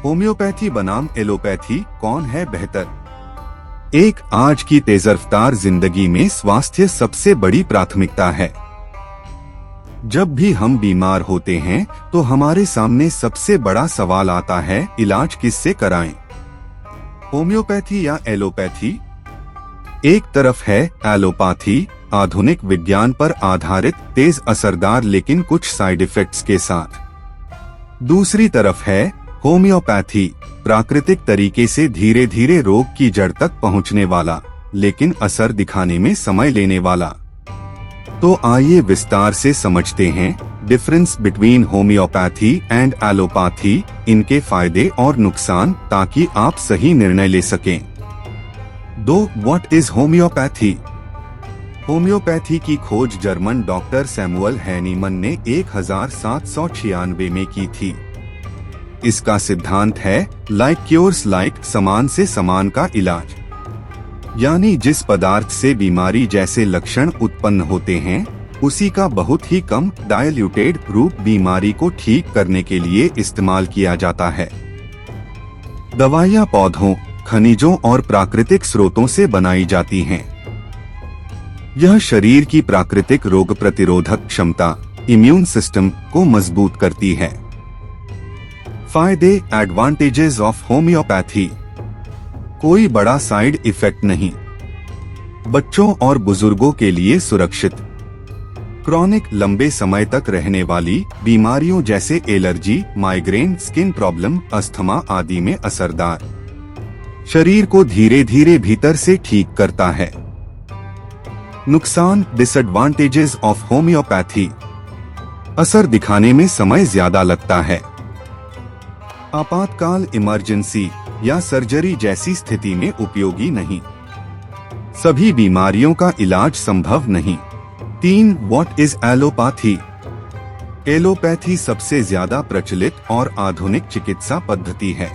Homeopathy बनाम allopathy, कौन है बेहतर? एक, आज की तेज रफ्तार जिंदगी में स्वास्थ्य सबसे बड़ी प्राथमिकता है। जब भी हम बीमार होते हैं तो हमारे सामने सबसे बड़ा सवाल आता है, इलाज किससे कराएं? होम्योपैथी या एलोपैथी? एक तरफ है एलोपैथी, आधुनिक विज्ञान पर आधारित, तेज असरदार लेकिन कुछ साइड इफेक्ट्स के साथ। दूसरी तरफ है होम्योपैथी, प्राकृतिक तरीके से धीरे धीरे रोग की जड़ तक पहुंचने वाला, लेकिन असर दिखाने में समय लेने वाला। तो आइए विस्तार से समझते हैं difference between homeopathy and allopathy, इनके फायदे और नुकसान, ताकि आप सही निर्णय ले सकें। What is homeopathy? होम्योपैथी की खोज जर्मन डॉक्टर सैमुअल हैनीमन ने 1796 में की थी। इसका सिद्धांत है लाइक क्योर्स लाइक, समान से समान का इलाज। यानी जिस पदार्थ से बीमारी जैसे लक्षण उत्पन्न होते हैं, उसी का बहुत ही कम डायल्यूटेड रूप बीमारी को ठीक करने के लिए इस्तेमाल किया जाता है। दवाइयाँ पौधों, खनिजों और प्राकृतिक स्रोतों से बनाई जाती हैं। यह शरीर की प्राकृतिक रोग प्रतिरोधक क्षमता, इम्यून सिस्टम को मजबूत करती है। फायदे, एडवांटेजेस ऑफ होम्योपैथी। कोई बड़ा साइड इफेक्ट नहीं। बच्चों और बुजुर्गों के लिए सुरक्षित। क्रॉनिक, लंबे समय तक रहने वाली बीमारियों जैसे allergy, migraine, skin problem, asthma आदि में असरदार। शरीर को धीरे धीरे भीतर से ठीक करता है। नुकसान, डिसएडवांटेजेस ऑफ होम्योपैथी। असर दिखाने में समय ज्यादा लगता है। आपातकाल, इमरजेंसी या सर्जरी जैसी स्थिति में उपयोगी नहीं। सभी बीमारियों का इलाज संभव नहीं। 3, व्हाट इज एलोपैथी? एलोपैथी सबसे ज्यादा प्रचलित और आधुनिक चिकित्सा पद्धति है।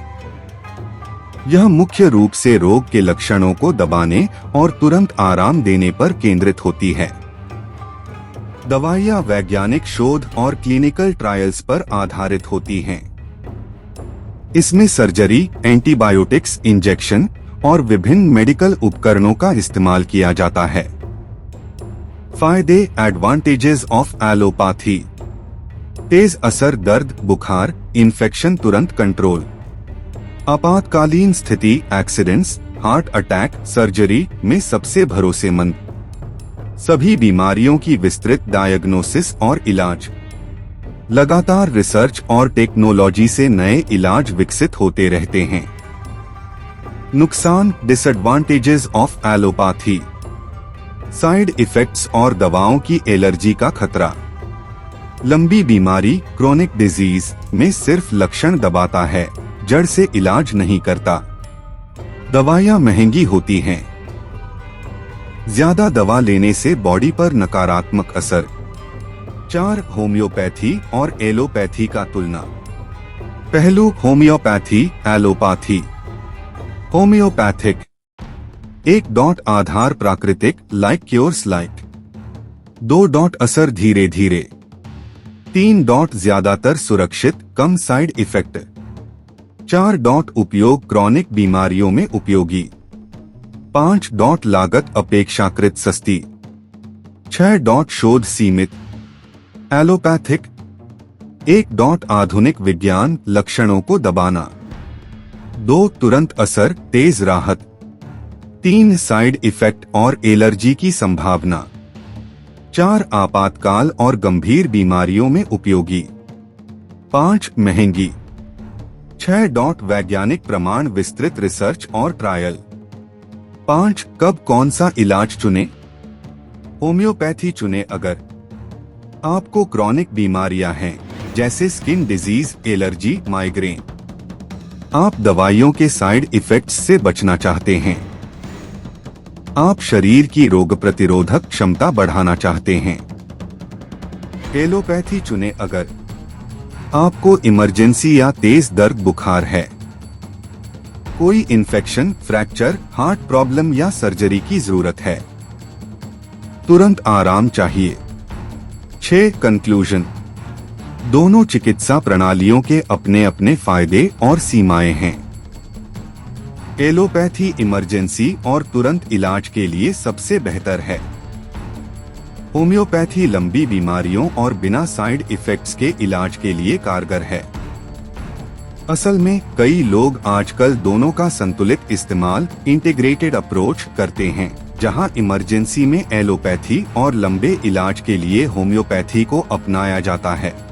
यह मुख्य रूप से रोग के लक्षणों को दबाने और तुरंत आराम देने पर केंद्रित होती है। दवाइयाँ वैज्ञानिक शोध और क्लिनिकल ट्रायल्स पर आधारित होती हैं। इसमें सर्जरी, एंटीबायोटिक्स, इंजेक्शन और विभिन्न मेडिकल उपकरणों का इस्तेमाल किया जाता है। फायदे, एडवांटेजेस ऑफ एलोपैथी। तेज असर, दर्द, बुखार, इन्फेक्शन तुरंत कंट्रोल। आपातकालीन स्थिति, एक्सीडेंट्स, हार्ट अटैक, सर्जरी में सबसे भरोसेमंद। सभी बीमारियों की विस्तृत डायग्नोसिस और इलाज। लगातार रिसर्च और टेक्नोलॉजी से नए इलाज विकसित होते रहते हैं। नुकसान, disadvantages of allopathy. Side effects और दवाओं की एलर्जी का खतरा। लंबी बीमारी, क्रोनिक डिजीज में सिर्फ लक्षण दबाता है, जड़ से इलाज नहीं करता। दवाइयाँ महंगी होती हैं। ज्यादा दवा लेने से बॉडी पर नकारात्मक असर। 4, होम्योपैथी और एलोपैथी का तुलना। पहलू, होम्योपैथी, एलोपैथी। होम्योपैथिक। 1. आधार प्राकृतिक, लाइक क्योर्स लाइक। 2. असर धीरे धीरे। 3. ज्यादातर सुरक्षित, कम साइड इफेक्ट। 4. उपयोग क्रॉनिक बीमारियों में उपयोगी। 5. लागत अपेक्षाकृत सस्ती। 6. शोध सीमित। एलोपैथिक। 1. आधुनिक विज्ञान, लक्षणों को दबाना। 2. तुरंत असर, तेज राहत। 3. साइड इफेक्ट और एलर्जी की संभावना। 4. आपातकाल और गंभीर बीमारियों में उपयोगी। 5. महंगी। 6. वैज्ञानिक प्रमाण, विस्तृत रिसर्च और ट्रायल। 5. कब कौन सा इलाज चुने? होम्योपैथी चुने अगर आपको क्रॉनिक बीमारियां हैं, जैसे स्किन डिजीज, एलर्जी, माइग्रेन। आप दवाइयों के साइड इफेक्ट्स से बचना चाहते हैं। आप शरीर की रोग प्रतिरोधक क्षमता बढ़ाना चाहते हैं। एलोपैथी चुने अगर आपको इमरजेंसी या तेज दर्द, बुखार है, कोई इन्फेक्शन, फ्रैक्चर, हार्ट प्रॉब्लम या सर्जरी की जरूरत है, तुरंत आराम चाहिए। 6. कंक्लूजन। दोनों चिकित्सा प्रणालियों के अपने अपने फायदे और सीमाएं हैं। एलोपैथी इमरजेंसी और तुरंत इलाज के लिए सबसे बेहतर है। होम्योपैथी लंबी बीमारियों और बिना साइड इफेक्ट्स के इलाज के लिए कारगर है। असल में कई लोग आजकल दोनों का संतुलित इस्तेमाल इंटीग्रेटेड अप्रोच करते हैं, जहां इमरजेंसी में एलोपैथी और लंबे इलाज के लिए होम्योपैथी को अपनाया जाता है।